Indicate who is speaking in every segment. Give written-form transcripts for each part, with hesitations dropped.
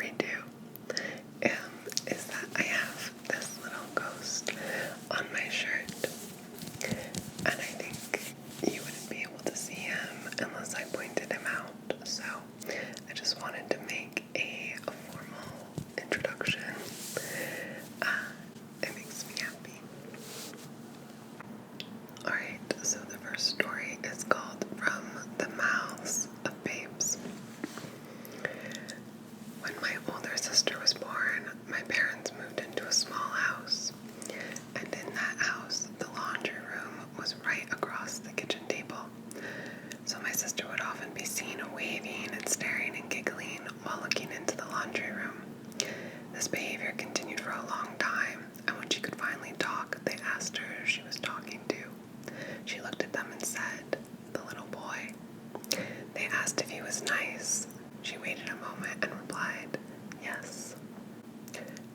Speaker 1: I do is that I have this little ghost on my shirt, and I think you wouldn't be able to see him unless I pointed him out, so I just wanted to make a formal introduction. It makes me happy. Alright, so the first story is called From the Mouths of Babes. When my older sister was born, my parents moved into a small house, and in that house, the laundry room was right across the kitchen table. So my sister would often be seen waving and staring and giggling while looking into the laundry room. This behavior continued for a long time, and when she could finally talk, they asked her who she was talking to. She looked at them and said, "The little boy." They asked if he was nice. She waited a moment and replied, "Yes."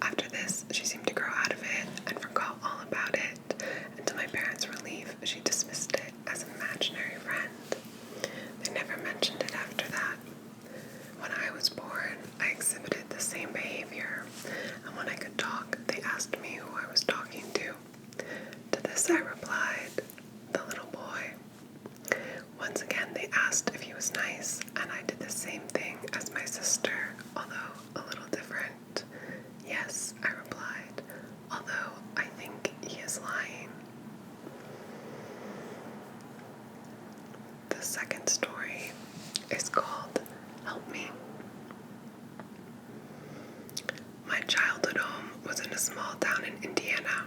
Speaker 1: After this, she seemed to grow out of it and forgot all about it, and to my parents' relief, she dismissed it as an imaginary friend. They never mentioned it after that. When I was born, I exhibited the same behavior, and when I could talk, they asked me who I was talking to. To this I replied, "The little boy." Once again, they asked if he was nice, and I did the same thing as my sister, although a little different. "Yes," I replied, although I think he is lying. The second story is called Help Me. My childhood home was in a small town in Indiana.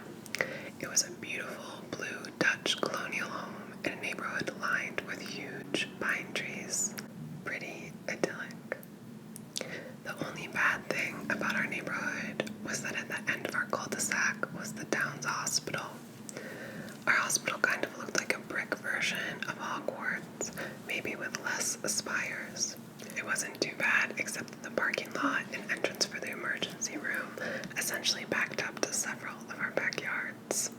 Speaker 1: It was a beautiful blue Dutch colonial home in a neighborhood lined with huge pine trees. Pretty idyllic. The only bad thing about our neighborhood was that at the end of our cul-de-sac was the town's hospital. Our hospital kind of looked like a brick version of Hogwarts, maybe with less spires. It wasn't too bad, except that the parking lot and entrance for the emergency room essentially backed up to several of our backyards.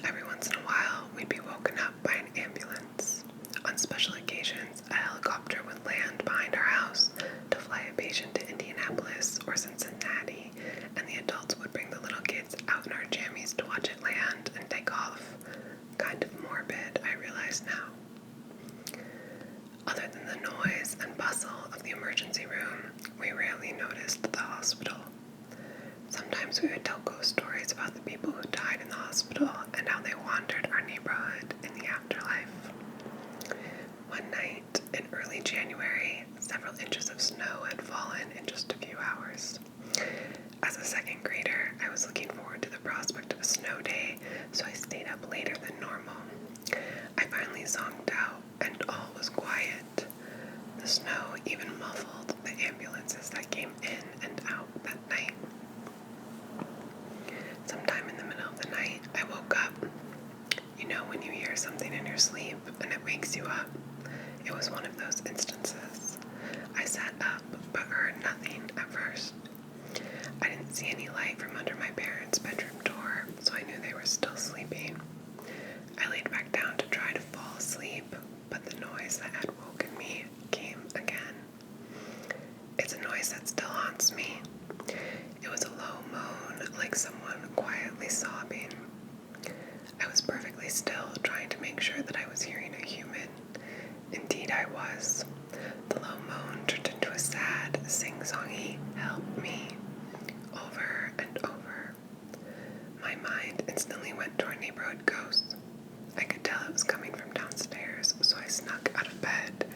Speaker 1: Every once in a while, we'd be woken up by an ambulance. On special occasions, a helicopter would land behind our house to fly a patient to Indianapolis or Cincinnati, and the adults would bring the little kids out in our jammies to watch it land and take off. Kind of morbid, I realize now. Other than the noise and bustle of the emergency room, we rarely noticed the hospital. Sometimes we would tell ghost stories about the people who died in the hospital and how they wandered our neighborhood in the afterlife. One night in early January, several inches of snow had fallen in just a few hours. As a second grader, I was looking forward to the prospect of a snow day, so I stayed up later than normal. I finally zonked out, and all was quiet. The snow even muffled the ambulances that came in and out that night. Sometime in the middle of the night, I woke up. You know when you hear something in your sleep and it wakes you up? It was one of those instances. I sat up, but heard nothing at first. I didn't see any light from under my parents' bedroom door, so I knew they were still sleeping. I laid back down to try to fall asleep, but the noise that had woken me came again. It's a noise that still haunts me. It was a low moan, like someone quietly sobbing. I was perfectly still, trying to make sure that I was hearing a human. Indeed I was. The low moan turned into a sad, sing-songy "help me" over and over. My mind instantly went to our neighborhood ghost. I could tell it was coming from downstairs, so I snuck out of bed.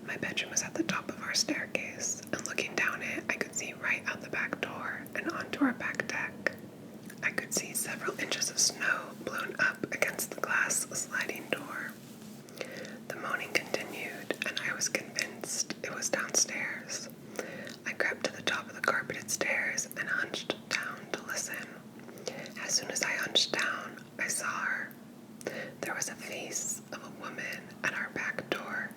Speaker 1: My bedroom was at the top of our staircase, and looking down it, I could see right out the back door and onto our back deck. I could see several inches of snow blown up against the glass sliding door. The moaning continued, and I was convinced it was downstairs. I crept to the top of the carpeted stairs and hunched down to listen. As soon as I hunched down, I saw her. There was a face of a woman at our back door.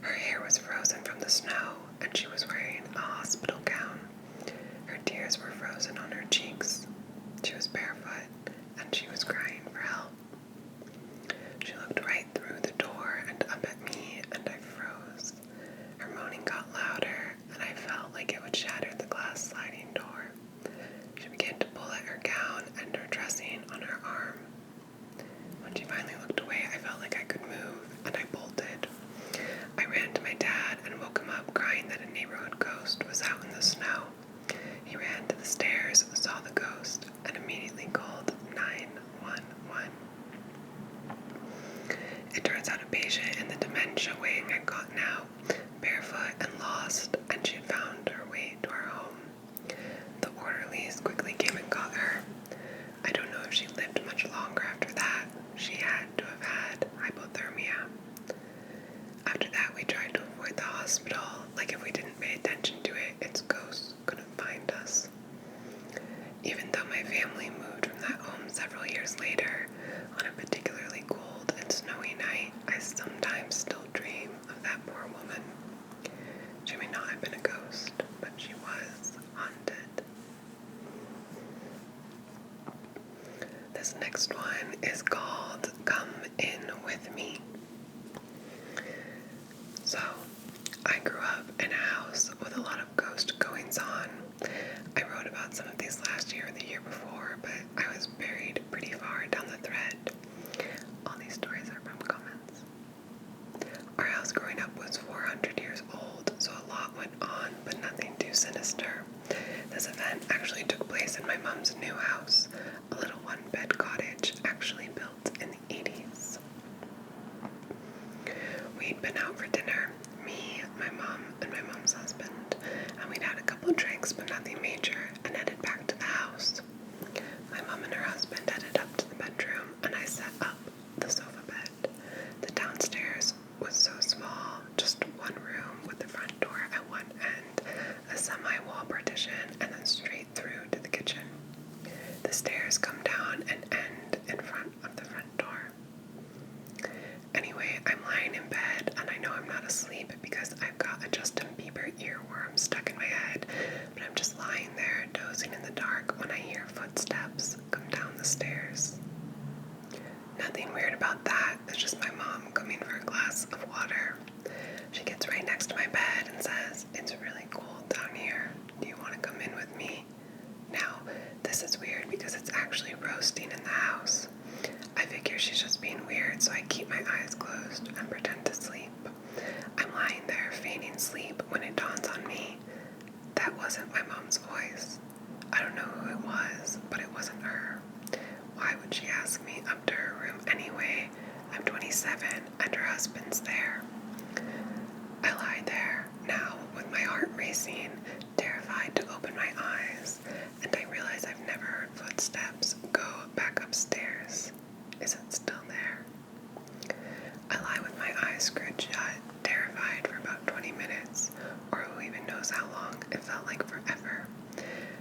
Speaker 1: Her hair was frozen from the snow, and she was wearing a hospital gown. Her tears were frozen on her cheeks. She was barefoot, and she was crying for help. She looked right through the door and up at me, and I froze. Her moaning got louder, and I felt like it would shatter the glass about some of these last year or the year before, but I was buried pretty far down the thread. All these stories are from comments. Our house growing up was 400 years old, so a lot went on, but nothing too sinister. This event actually took place in my mom's new house, a little one-bed cottage actually built in the 80s. We'd been out for dinner, me, my mom, and my mom's husband, and we'd had a couple drinks but nothing major, and headed back to the house. My mom and her husband headed up to the bedroom, and I set up the sofa bed. The downstairs was so small, just one room with the front door at one end, a semi-wall partition, and then straight through to the kitchen. The stairs come down and end in front of the front door. Anyway, I'm lying in bed, and I know I'm not asleep because I've got a Justin Bieber earworm stuck in my head, but I'm just lying there, dozing in the dark when I hear footsteps come down the stairs. Nothing weird about that, it's just my mom coming for a glass of water. She gets right next to my bed and says, "It's really cold down here. Do you want to come in with me?" Now, this is weird because it's actually roasting in the house. I figure she's just being weird, so I keep my eyes closed and pretend to sleep. I'm lying there feigning sleep when it dawns on me. That wasn't my mom's voice. I don't know who it was, but it wasn't her. Why would she ask me up to her room anyway? I'm 27 and her husband's there. I lie there, now with my heart racing, terrified to open my eyes, and I realize I've never heard footsteps go back upstairs. Is it still there? I lie with my eyes screwed shut, terrified for about 20 minutes, or who even knows how long. It felt like forever,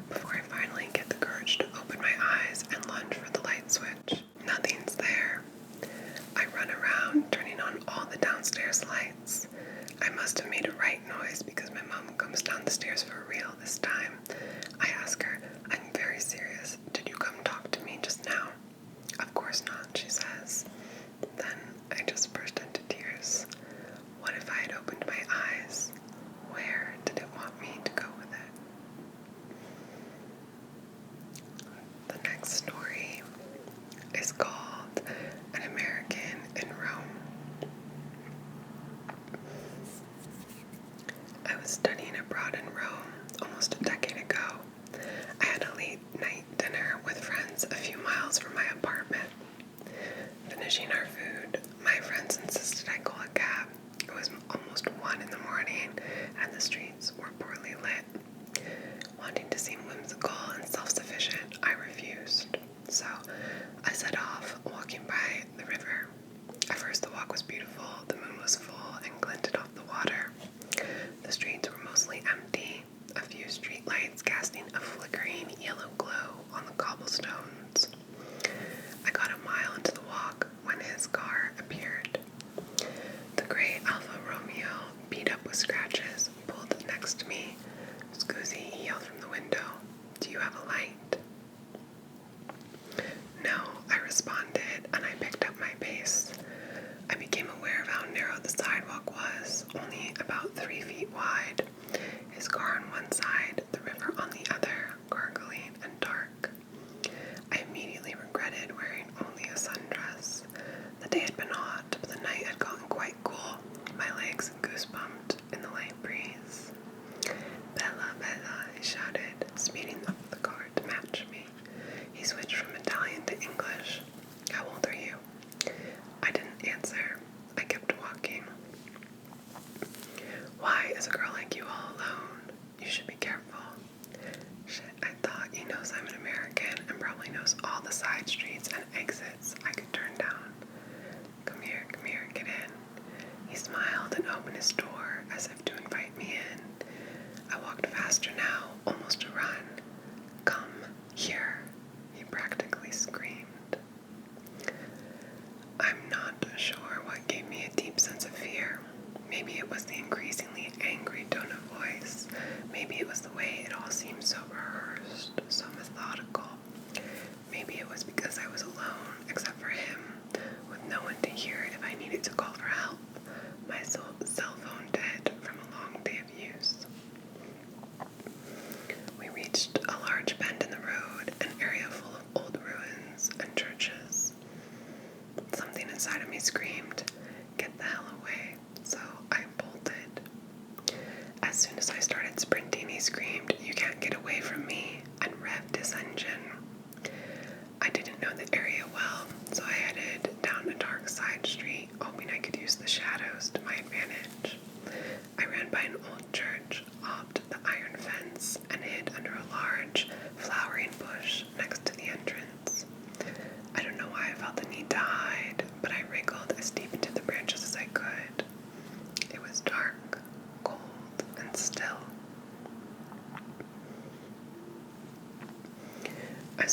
Speaker 1: before I finally get the courage to open my eyes and lunge for the light switch. Nothing's there. I run around, turning on all the downstairs lights. I must have made a right noise because my mom comes down the stairs for real this time. I ask her, "I'm very serious. Did you come talk to me just now?" "Of course not," she says. Then I just burst into tears. What if I had opened my eyes? Where did it want me to go with it? The next story is called An American in Rome. I was studying abroad in Rome almost a decade ago. I had a late night dinner with friends a few miles from my apartment. Finishing our food, my friends insisted I call a cab. It was almost 1 in the morning, and the streets were poorly lit. Wanting to seem whimsical and self-sufficient, I refused. So I set off, walking by the river. At first the walk was beautiful, the moon was full and glinted off the water. The streets were mostly empty, a few street lights casting a flickering yellow glow on the cobblestones. I got a mile into the walk when his car appeared. The gray Alfa Romeo, beat up with scratches, pulled next to me. "Scusi," he yelled from the window. "Do you have a light?" "No," I responded, and I picked up my pace. I became aware of how narrow the sidewalk was, only about 3 feet wide. His car on one side, the river on the other, gargling and dark. I immediately regretted wearing only a sundress. The day had been hot, but the night had gotten quite cool. My legs goosebumped in the light breeze. "Bella, Bella," he shouted, speeding up the car to match me. He switched from Italian to English. "How old are you?" I didn't answer. I kept walking. "Why is a girl like you all alone? You should be careful." Shit, I thought, he knows I'm an American and probably knows all the side streets and exits I could turn down. Come here, get in." He smiled and opened his door as if to invite me in. I walked faster now, almost a run. "Come here," he practically screamed. I'm not sure what gave me a deep sense of fear. Maybe it was the increasingly angry tone of voice. Maybe it was the way it all seemed so rehearsed, so methodical. Maybe it was because I was alone, except for him, with no one to hear if I needed to call for help. My cell phone dead from a long day of use. We reached a large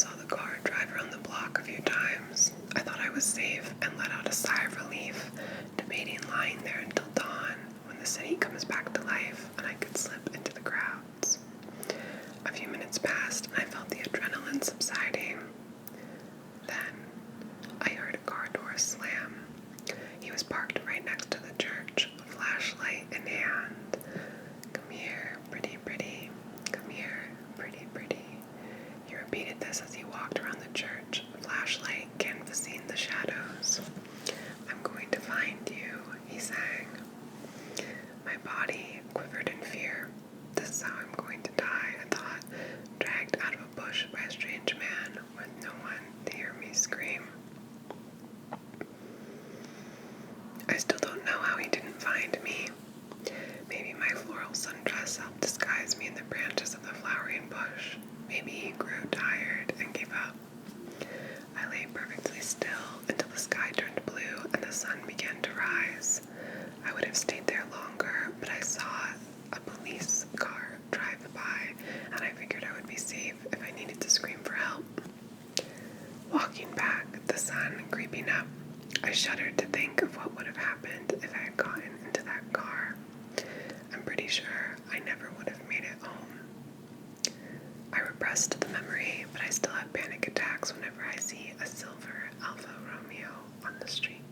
Speaker 1: saw the car drive around the block a few times. I thought I was safe and let out a sigh of relief, debating lying there until dawn when the city comes back to life and I could slip into the crowds. A few minutes passed and I felt the adrenaline subsiding. Then I heard a car door slam. He was parked right next to the church, flashlight in hand. "Come here, pretty, pretty. Come here, pretty, pretty." He repeated this as he walked around the church, flashlight canvassing the shadows. "I'm going to find you," he sang. My body quivered in fear. "This is how I'm going to die," I thought, dragged out of a bush by a strange man with no one to hear me scream. I still don't know how he didn't find me. Maybe my floral sundress helped disguise me in the branches of the flowering bush. Maybe he grew tired and gave up. I lay perfectly still until the sky turned blue and the sun began to rise. I would have stayed there longer, but I saw a police car drive by, and I figured I would be safe if I needed to scream for help. Walking back, the sun creeping up, I shuddered to think of what would have happened if I had gotten into that car. I'm pretty sure I never would have made it home. I repressed the memory, but I still have panic attacks whenever I see a silver Alfa Romeo on the street.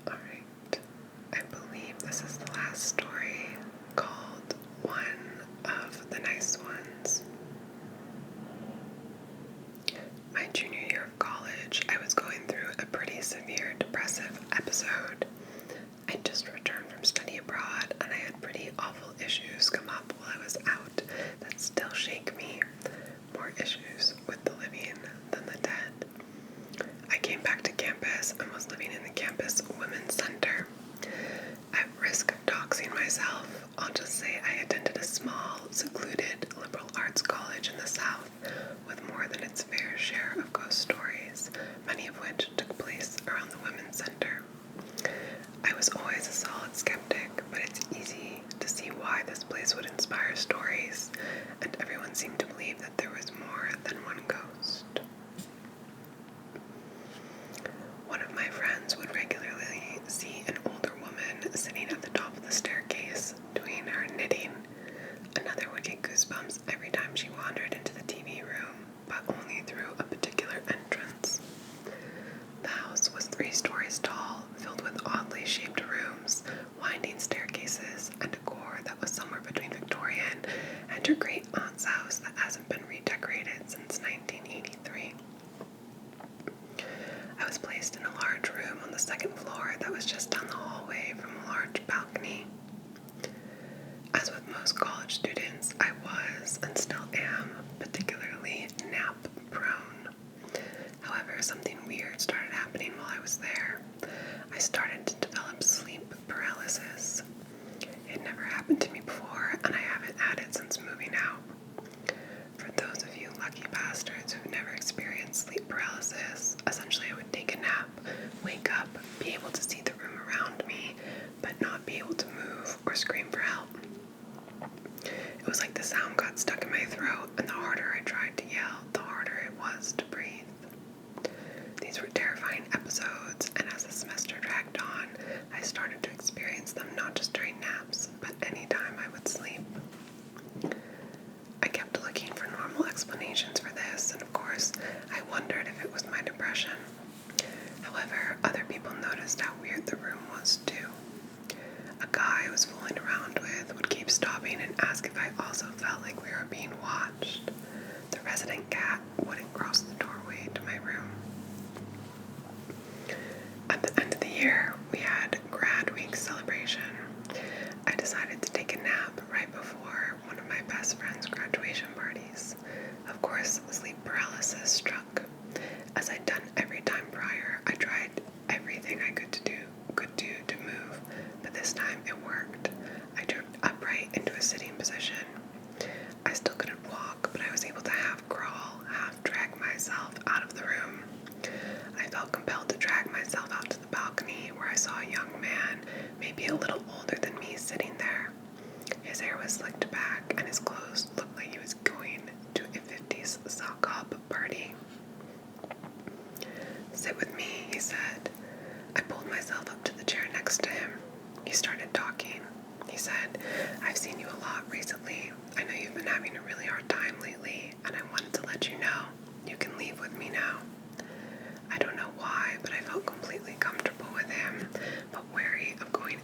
Speaker 1: Alright, I believe this is the last story, called One of the Nice Ones. My junior year of college, I was going through a pretty severe depressive episode. I just returned from study abroad, and I had pretty awful issues come up while I was out that still shake me. More issues with the living than the dead. I came back to campus and was living in the campus women's center. At risk of doxing myself, I'll just say I attended a small, secluded liberal arts college in the South with more than its fair share of ghost stories, many of which took place around the women's center. I was always a solid skeptic, but it's easy to see why this place would inspire stories, and everyone seemed to believe that there was more than one ghost. One of my friends would regularly see an older woman sitting at the top of the staircase doing her knitting. Another would get goosebumps every time she wandered into the TV room, but only through a particular entrance. The house was 3 stories tall, filled with oddly shaped rooms, winding staircases, and decor that was somewhere between Victorian and her great-aunt's house that hasn't been redecorated since 1983. I was placed in a large room on the 2nd floor that was just down the hallway from a large balcony. As with most college students, I was, and still am, particularly nap-prone. However, something weird started happening while I was there. I started to develop sleep paralysis. It never happened to me before, and I haven't had it since moving out. For those of you lucky bastards who've never experienced sleep paralysis, essentially I would take a nap, wake up, be able to see the room around me, but not be able to move or scream for help. It was like the sound got stuck in my throat, and the harder I tried to yell, the harder it was to breathe. These were terrifying episodes, and as the semester dragged on, I started to experience them not just during naps, but any time I would sleep. I kept looking for normal explanations for this, and of course, I wondered if it was my depression. However, other people noticed how weird the room was too. A guy I was fooling around with would keep stopping and ask if I also felt like we were being watched. The resident cat wouldn't cross the doorway to my room. At the end of the year, we had grad week celebration. I decided to take a nap right before one of my best friend's graduation parties. Of course, sleep paralysis struck. As I'd done every time prior, I tried everything I could do to move, but this time it worked. I jerked upright into a sitting position. I still couldn't walk, but I was able to half crawl, half drag myself out of the room. I felt compelled to drag myself out to the balcony, where I saw a young man, maybe a little older than me, sitting there. His hair was slicked back, and his talking. He said, I've seen you a lot recently. I know you've been having a really hard time lately, and I wanted to let you know you can leave with me now. I don't know why, but I felt completely comfortable with him, but wary of going